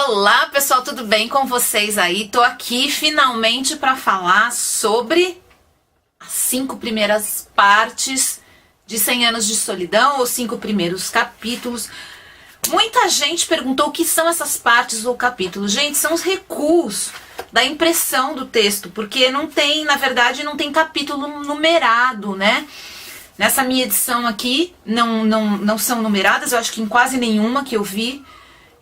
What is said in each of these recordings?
Olá pessoal, tudo bem com vocês aí? Tô aqui finalmente para falar sobre as 5 primeiras partes de 100 anos de solidão, ou 5 primeiros capítulos. Muita gente perguntou o que são essas partes ou capítulos. Gente, são os recuos da impressão do texto, porque não tem, na verdade, não tem capítulo numerado, né? Nessa minha edição aqui, não são numeradas, eu acho que em quase nenhuma que eu vi.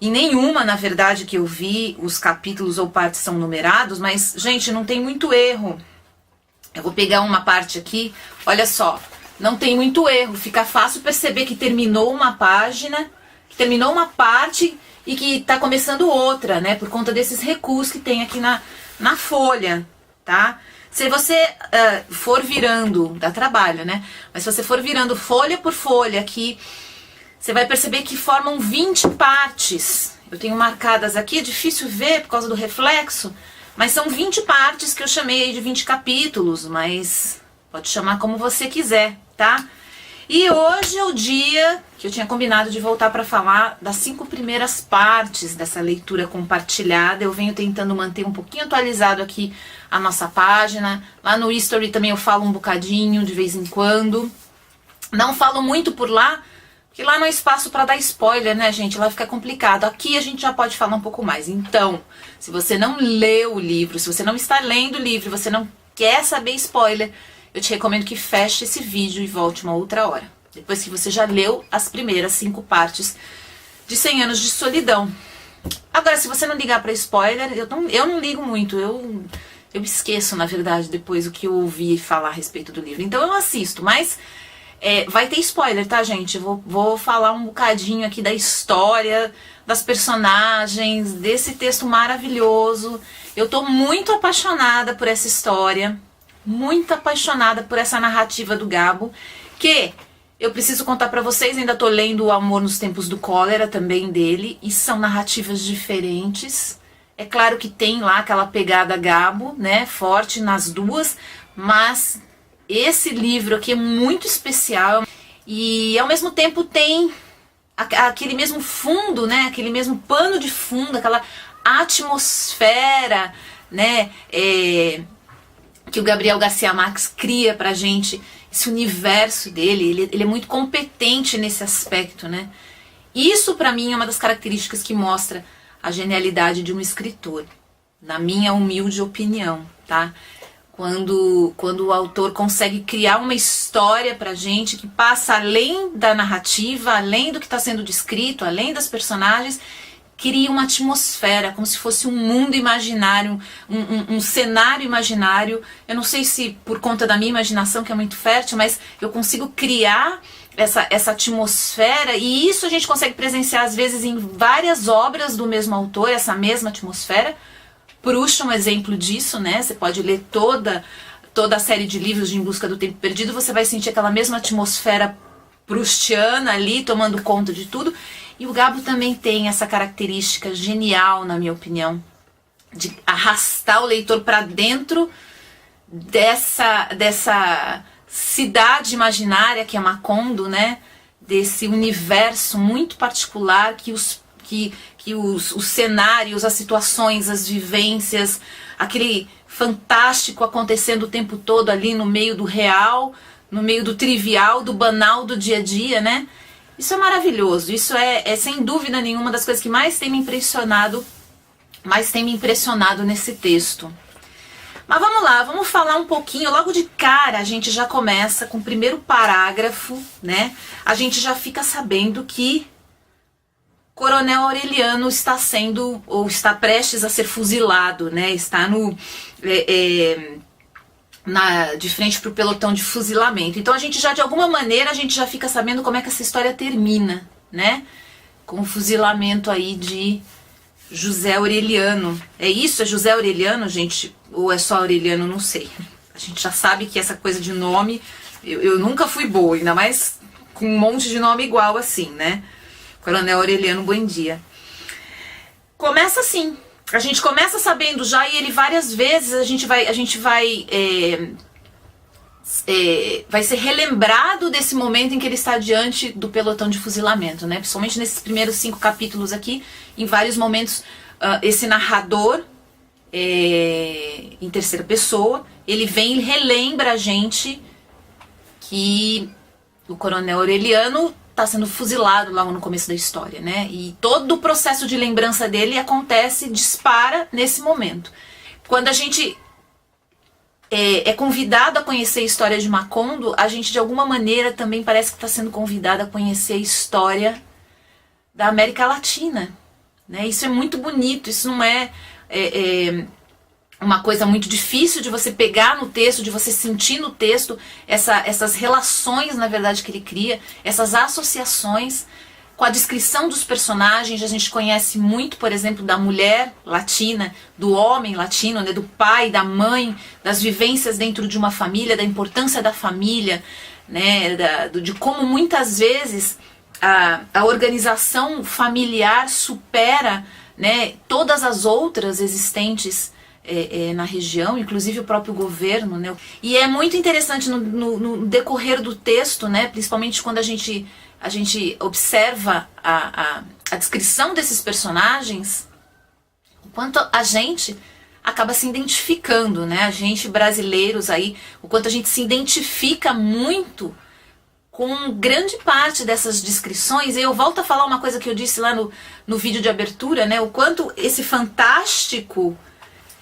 Em nenhuma, na verdade, que eu vi, os capítulos ou partes são numerados, mas, gente, não tem muito erro. Eu vou pegar uma parte aqui, olha só, não tem muito erro, fica fácil perceber que terminou uma página, que terminou uma parte e que tá começando outra, né, por conta desses recuos que tem aqui na folha, tá? Se você for virando, dá trabalho, né, mas se você for virando folha por folha aqui, você vai perceber que formam 20 partes. Eu tenho marcadas aqui, é difícil ver por causa do reflexo, mas são 20 partes que eu chamei de 20 capítulos, mas pode chamar como você quiser, tá? E hoje é o dia que eu tinha combinado de voltar para falar das 5 primeiras partes dessa leitura compartilhada. Eu venho tentando manter um pouquinho atualizado aqui a nossa página. Lá no History também eu falo um bocadinho de vez em quando. Não falo muito por lá, porque lá não é espaço para dar spoiler, né, gente? Lá fica complicado. Aqui a gente já pode falar um pouco mais. Então, se você não leu o livro, se você não está lendo o livro, você não quer saber spoiler, eu te recomendo que feche esse vídeo e volte uma outra hora. Depois que você já leu as primeiras 5 partes de 100 anos de solidão. Agora, se você não ligar para spoiler, eu não ligo muito. Eu esqueço, na verdade, depois o que eu ouvi falar a respeito do livro. Então eu assisto, mas... vai ter spoiler, tá, gente? Eu vou falar um bocadinho aqui da história, das personagens, desse texto maravilhoso. Eu tô muito apaixonada por essa história, muito apaixonada por essa narrativa do Gabo, que eu preciso contar pra vocês, ainda tô lendo O Amor nos Tempos do Cólera, também dele, e são narrativas diferentes. É claro que tem lá aquela pegada Gabo, né, forte nas duas, mas... esse livro aqui é muito especial e ao mesmo tempo tem aquele mesmo fundo, né? Aquele mesmo pano de fundo, aquela atmosfera, né? Que o Gabriel Garcia Marques cria pra gente, esse universo dele, ele é muito competente nesse aspecto, né? Isso pra mim é uma das características que mostra a genialidade de um escritor, na minha humilde opinião, tá? Quando o autor consegue criar uma história pra gente que passa além da narrativa, além do que está sendo descrito, além das personagens, cria uma atmosfera, como se fosse um mundo imaginário, um cenário imaginário. Eu não sei se por conta da minha imaginação, que é muito fértil, mas eu consigo criar essa atmosfera, e isso a gente consegue presenciar às vezes em várias obras do mesmo autor, essa mesma atmosfera. Proust é um exemplo disso, né? Você pode ler toda a série de livros de Em Busca do Tempo Perdido, você vai sentir aquela mesma atmosfera proustiana ali, tomando conta de tudo. E o Gabo também tem essa característica genial, na minha opinião, de arrastar o leitor para dentro dessa cidade imaginária que é Macondo, né? Desse universo muito particular que os cenários, as situações, as vivências, aquele fantástico acontecendo o tempo todo ali no meio do real, no meio do trivial, do banal do dia a dia, né? Isso é maravilhoso, isso é sem dúvida nenhuma das coisas que mais tem me impressionado nesse texto. Mas vamos lá, vamos falar um pouquinho, logo de cara a gente já começa com o primeiro parágrafo, né? A gente já fica sabendo que Coronel Aureliano está sendo, ou está prestes a ser fuzilado, né? Está de frente para o pelotão de fuzilamento. Então a gente já, de alguma maneira, a gente já fica sabendo como é que essa história termina, né? Com o fuzilamento aí de José Aureliano. É isso? É José Aureliano, gente? Ou é só Aureliano? Não sei. A gente já sabe que essa coisa de nome, eu nunca fui boa, ainda mais com um monte de nome igual assim, né? Coronel Aureliano Buendia. Começa assim. A gente começa sabendo já, e ele várias vezes a gente vai ser relembrado desse momento em que ele está diante do pelotão de fuzilamento, né? Principalmente nesses primeiros 5 capítulos aqui, em vários momentos esse narrador em terceira pessoa, ele vem e relembra a gente que o coronel Aureliano está sendo fuzilado lá no começo da história, né? E todo o processo de lembrança dele acontece, dispara nesse momento. Quando a gente é convidado a conhecer a história de Macondo, a gente de alguma maneira também parece que está sendo convidado a conhecer a história da América Latina, né? Isso é muito bonito, isso não é uma coisa muito difícil de você pegar no texto, de você sentir no texto essas relações, na verdade, que ele cria, essas associações com a descrição dos personagens. A gente conhece muito, por exemplo, da mulher latina, do homem latino, né, do pai, da mãe, das vivências dentro de uma família, da importância da família, né, de como muitas vezes a organização familiar supera, né, todas as outras existentes na região, inclusive o próprio governo, né? E é muito interessante no decorrer do texto, né, principalmente quando a gente observa a descrição desses personagens, o quanto a gente acaba se identificando, né? A gente brasileiros aí, o quanto a gente se identifica muito com grande parte dessas descrições. E eu volto a falar uma coisa que eu disse lá no vídeo de abertura, né? O quanto esse fantástico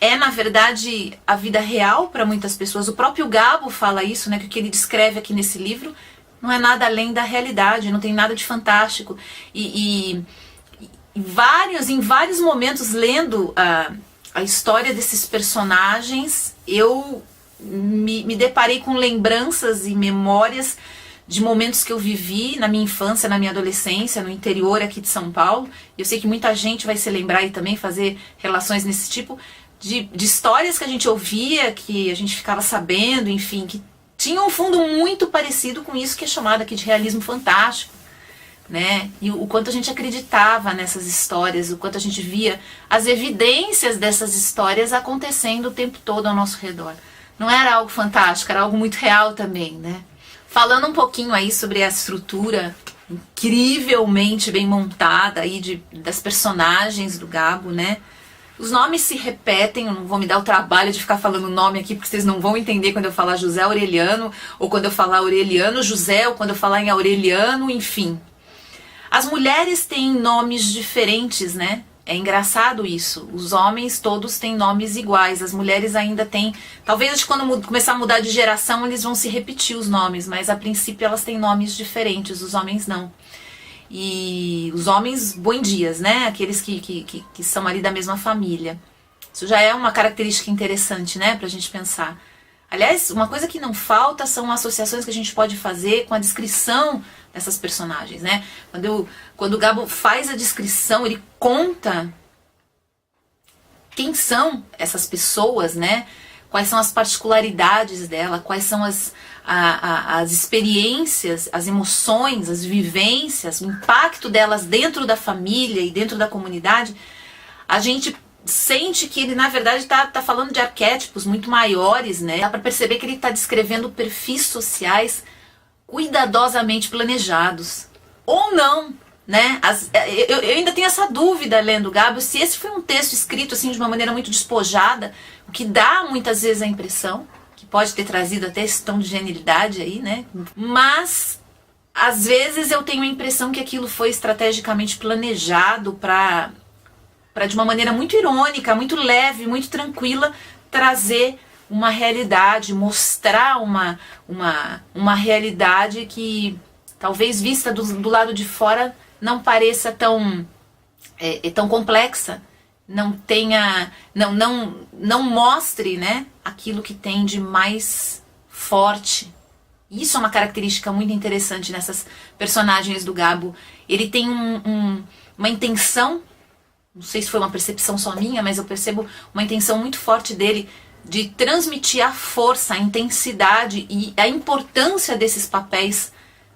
é, na verdade, a vida real para muitas pessoas. O próprio Gabo fala isso, né? Que o que ele descreve aqui nesse livro não é nada além da realidade, não tem nada de fantástico. Em vários momentos, lendo a história desses personagens, eu me deparei com lembranças e memórias de momentos que eu vivi na minha infância, na minha adolescência, no interior aqui de São Paulo. Eu sei que muita gente vai se lembrar e também fazer relações nesse tipo de histórias que a gente ouvia, que a gente ficava sabendo, enfim, que tinham um fundo muito parecido com isso que é chamado aqui de realismo fantástico, né? E o quanto a gente acreditava nessas histórias, o quanto a gente via as evidências dessas histórias acontecendo o tempo todo ao nosso redor. Não era algo fantástico, era algo muito real também, né? Falando um pouquinho aí sobre a estrutura incrivelmente bem montada aí das personagens do Gabo, né? Os nomes se repetem, eu não vou me dar o trabalho de ficar falando o nome aqui, porque vocês não vão entender quando eu falar José Aureliano, ou quando eu falar Aureliano José, ou quando eu falar em Aureliano, enfim. As mulheres têm nomes diferentes, né? É engraçado isso. Os homens todos têm nomes iguais, as mulheres ainda têm. Talvez quando começar a mudar de geração eles vão se repetir os nomes, mas a princípio elas têm nomes diferentes, os homens não. E os homens buendias, né? Aqueles que são ali da mesma família. Isso já é uma característica interessante, né? Pra gente pensar. Aliás, uma coisa que não falta são associações que a gente pode fazer com a descrição dessas personagens, né? Quando o Gabo faz a descrição, ele conta quem são essas pessoas, né? Quais são as particularidades dela, quais são as experiências, as emoções, as vivências, o impacto delas dentro da família e dentro da comunidade. A gente sente que ele, na verdade, tá falando de arquétipos muito maiores, né? Dá para perceber que ele está descrevendo perfis sociais cuidadosamente planejados. Ou não, né? Eu ainda tenho essa dúvida lendo o Gabo, se esse foi um texto escrito assim de uma maneira muito despojada, o que dá muitas vezes a impressão, que pode ter trazido até esse tom de genialidade aí, né? Mas às vezes eu tenho a impressão que aquilo foi estrategicamente planejado para de uma maneira muito irônica, muito leve, muito tranquila, trazer uma realidade, mostrar uma realidade que talvez vista do lado de fora não pareça tão complexa, não mostre, né, aquilo que tem de mais forte. Isso é uma característica muito interessante nessas personagens do Gabo. Ele tem uma intenção, não sei se foi uma percepção só minha, mas eu percebo uma intenção muito forte dele de transmitir a força, a intensidade e a importância desses papéis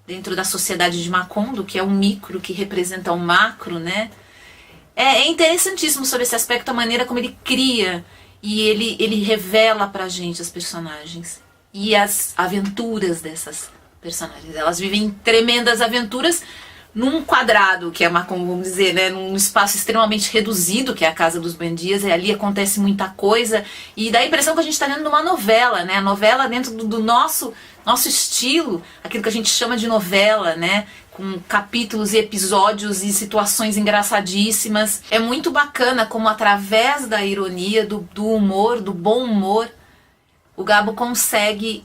dentro da sociedade de Macondo, que é um micro que representa o macro, né? É interessantíssimo sobre esse aspecto, a maneira como ele cria e ele revela pra gente as personagens e as aventuras dessas personagens. Elas vivem tremendas aventuras num quadrado, que é uma, como vamos dizer, né, num espaço extremamente reduzido, que é a casa dos Buendias, e ali acontece muita coisa, e dá a impressão que a gente está dentro de uma novela, né, a novela dentro do nosso estilo, aquilo que a gente chama de novela, né, com capítulos e episódios e situações engraçadíssimas. É muito bacana como através da ironia, do humor, do bom humor, o Gabo consegue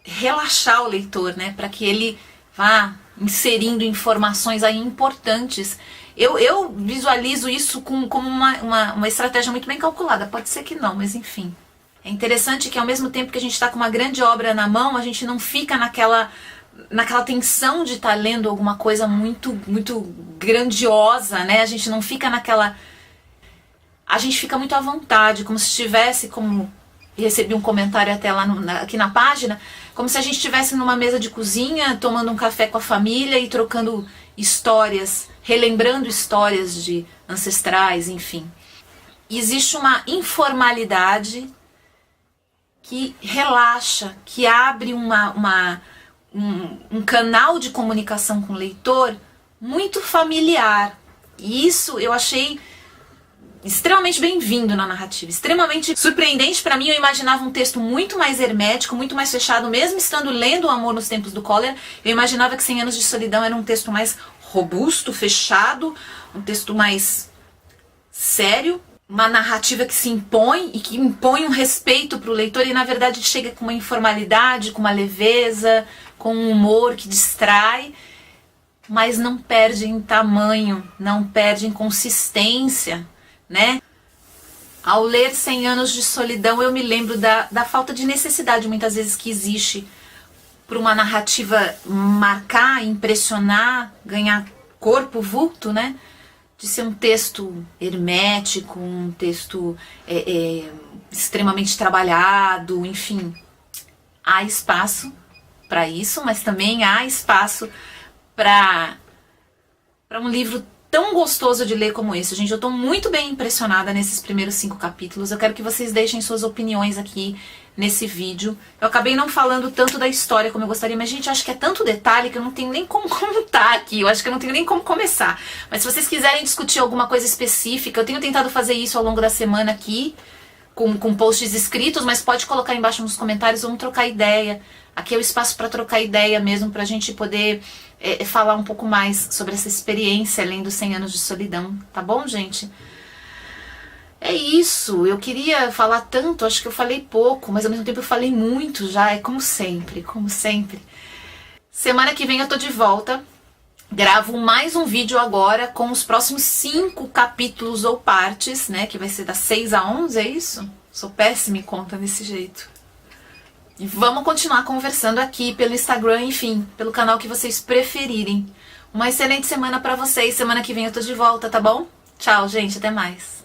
relaxar o leitor, né, para que ele vá inserindo informações aí importantes. Eu visualizo isso como uma estratégia muito bem calculada. Pode ser que não, mas enfim. É interessante que ao mesmo tempo que a gente está com uma grande obra na mão, a gente não fica naquela tensão de estar lendo alguma coisa muito grandiosa, né? A gente não fica naquela... A gente fica muito à vontade, como se estivesse, como recebi um comentário até lá aqui na página, como se a gente estivesse numa mesa de cozinha, tomando um café com a família e trocando histórias, relembrando histórias de ancestrais, enfim. Existe uma informalidade que relaxa, que abre um canal de comunicação com o leitor muito familiar. E isso eu achei extremamente bem-vindo na narrativa, extremamente surpreendente para mim. Eu imaginava um texto muito mais hermético, muito mais fechado, mesmo estando lendo O Amor nos Tempos do Cólera. Eu imaginava que 100 Anos de Solidão era um texto mais robusto, fechado, um texto mais sério, uma narrativa que se impõe e que impõe um respeito para o leitor, e na verdade chega com uma informalidade, com uma leveza, com um humor que distrai, mas não perde em tamanho, não perde em consistência, né? Ao ler 100 Anos de Solidão, eu me lembro da falta de necessidade muitas vezes que existe para uma narrativa marcar, impressionar, ganhar corpo, vulto, né? De ser um texto hermético, um texto extremamente trabalhado, enfim. Há espaço para isso, mas também há espaço para um livro tão gostoso de ler como esse. Gente, eu estou muito bem impressionada nesses primeiros 5 capítulos. Eu quero que vocês deixem suas opiniões aqui nesse vídeo. Eu acabei não falando tanto da história como eu gostaria, mas, gente, eu acho que é tanto detalhe que eu não tenho nem como contar aqui. Eu acho que eu não tenho nem como começar. Mas se vocês quiserem discutir alguma coisa específica, eu tenho tentado fazer isso ao longo da semana aqui, com posts escritos, mas pode colocar embaixo nos comentários, vamos trocar ideia. Aqui é o espaço para trocar ideia mesmo, pra gente poder falar um pouco mais sobre essa experiência além dos 100 Anos de Solidão, tá bom, gente? É isso, eu queria falar tanto, acho que eu falei pouco, mas ao mesmo tempo eu falei muito já, é como sempre, como sempre. Semana que vem eu tô de volta, gravo mais um vídeo agora com os próximos 5 capítulos ou partes, né, que vai ser das 6 a 11, é isso? Sou péssima em conta desse jeito. E vamos continuar conversando aqui pelo Instagram, enfim, pelo canal que vocês preferirem. Uma excelente semana pra vocês. Semana que vem eu tô de volta, tá bom? Tchau, gente. Até mais.